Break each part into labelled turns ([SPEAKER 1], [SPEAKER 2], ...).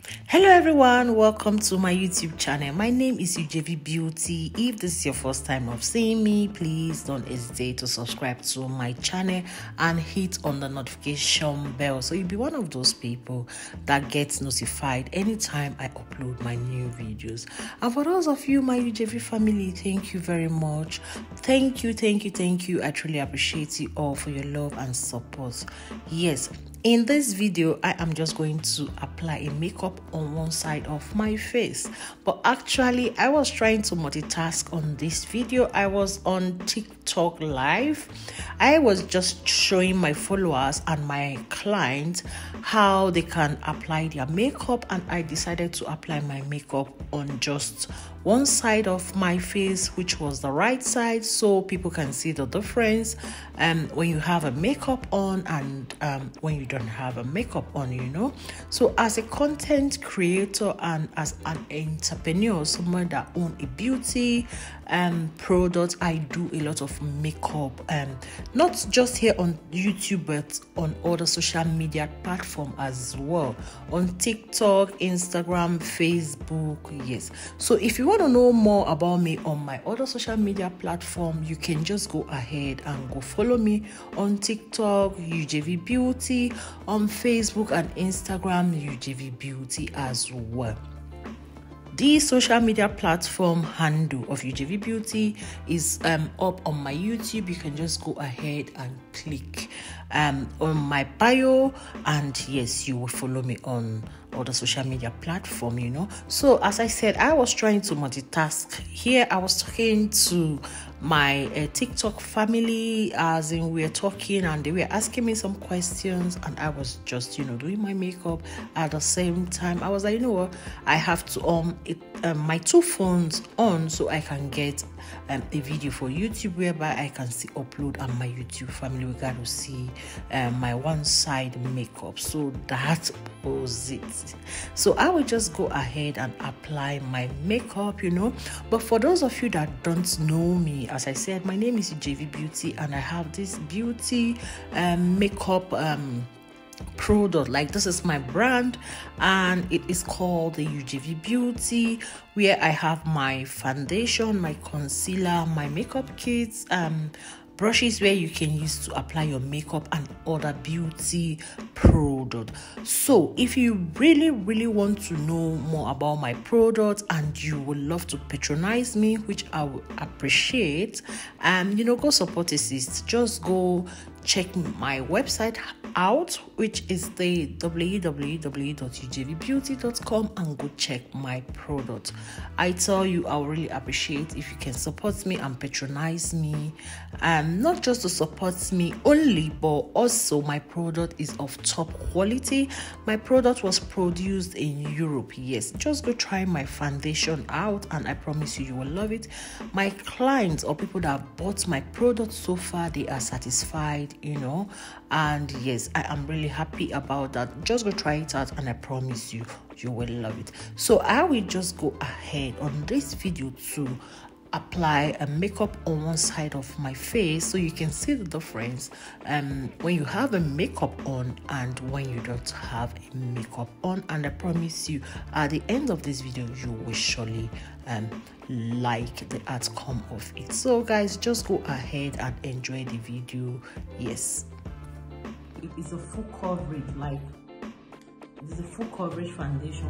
[SPEAKER 1] Hello everyone, welcome to my YouTube channel. My name is UJVbeauty. If this is your first time of seeing me, please don't hesitate to subscribe to my channel and hit on the notification bell so you'll be one of those people that gets notified anytime I upload my new videos. And for those of you, my UJV family, thank you very much. Thank you. I truly appreciate you all for your love and support. Yes, in this video, I am just going to apply a makeup on one side of my face. But actually, I was trying to multitask on this video. I was on TikTok live. I was just showing my followers and my clients how they can apply their makeup, and I decided to apply my makeup on just one side of my face, which was the right side, so people can see the difference when you have a makeup on and when you don't have a makeup on, you know. So as a content creator and as an entrepreneur, someone that owns a beauty product, I do a lot of makeup, not just here on YouTube but on other social media platforms as well, on TikTok, Instagram, Facebook. Yes, so if you want to know more about me on my other social media platform, you can just go ahead and go follow me on TikTok, UJVbeauty, on Facebook and Instagram, UJVbeauty as well. The social media platform handle of UJVbeauty is up on my YouTube. You can just go ahead and click on my bio, and yes, you will follow me on other social media platform, you know. So as I said, I was trying to multitask here. I was talking to my TikTok family, as in we were talking and they were asking me some questions, and I was just, you know, doing my makeup at the same time. I was like, you know what, I have to my two phones on so I can get a video for YouTube whereby I can see upload, and my YouTube family we got to see my one side makeup. So that was it. So I will just go ahead and apply my makeup, you know. But for those of you that don't know me, as I said, my name is UJVbeauty, and I have this beauty makeup product. Like, this is my brand, and it is called the UJVbeauty, where I have my foundation, my concealer, my makeup kits, brushes where you can use to apply your makeup, and other beauty product. So if you really want to know more about my product and you would love to patronize me, which I would appreciate, you know, go support a sis. Just go check my website out, which is the www.ujvbeauty.com, and go check my product. I tell you, I will really appreciate if you can support me and patronize me, not just to support me only, but also my product is of top quality. My product was produced in Europe. Yes, just go try my foundation out, and I promise you, you will love it. My clients or people that have bought my product so far, they are satisfied, you know, and yes, I am really happy about that. Just go try it out, and I promise you, you will love it. So I will just go ahead on this video to apply a makeup on one side of my face so you can see the difference when you have a makeup on and when you don't have a makeup on. And I promise you, at the end of this video, you will surely like the outcome of it. So guys, just go ahead and enjoy the video. Yes, it is a full coverage, like it is a full coverage foundation.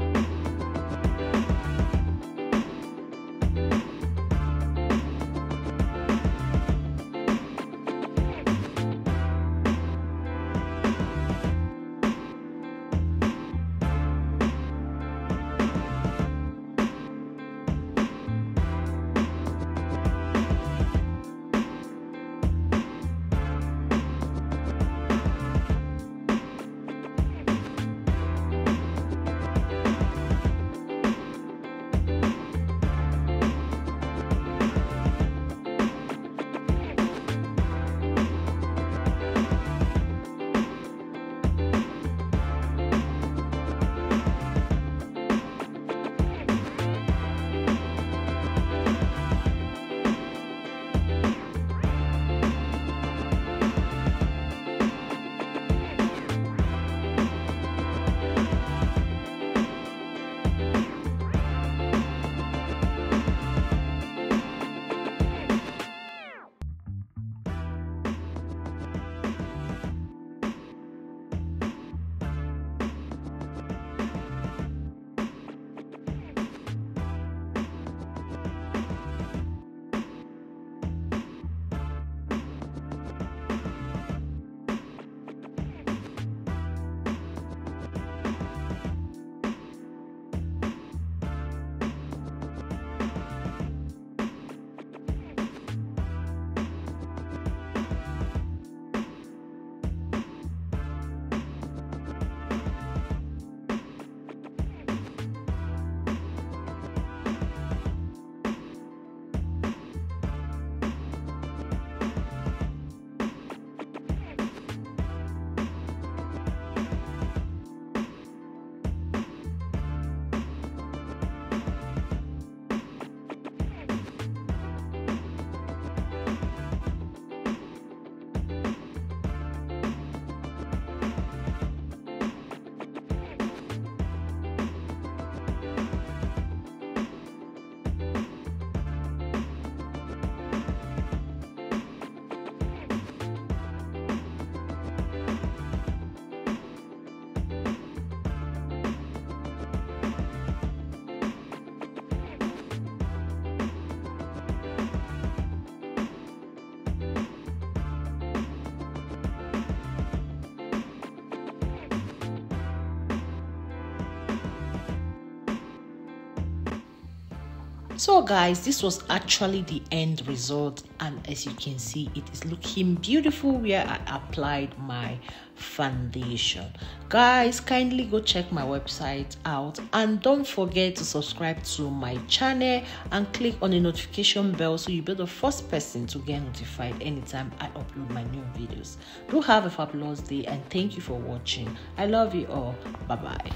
[SPEAKER 1] So guys, this was actually the end result, and as you can see, it is looking beautiful where I applied my foundation. Guys, kindly go check my website out, and don't forget to subscribe to my channel and click on the notification bell so you'll be the first person to get notified anytime I upload my new videos. Do have a fabulous day, and thank you for watching. I love you all. Bye bye.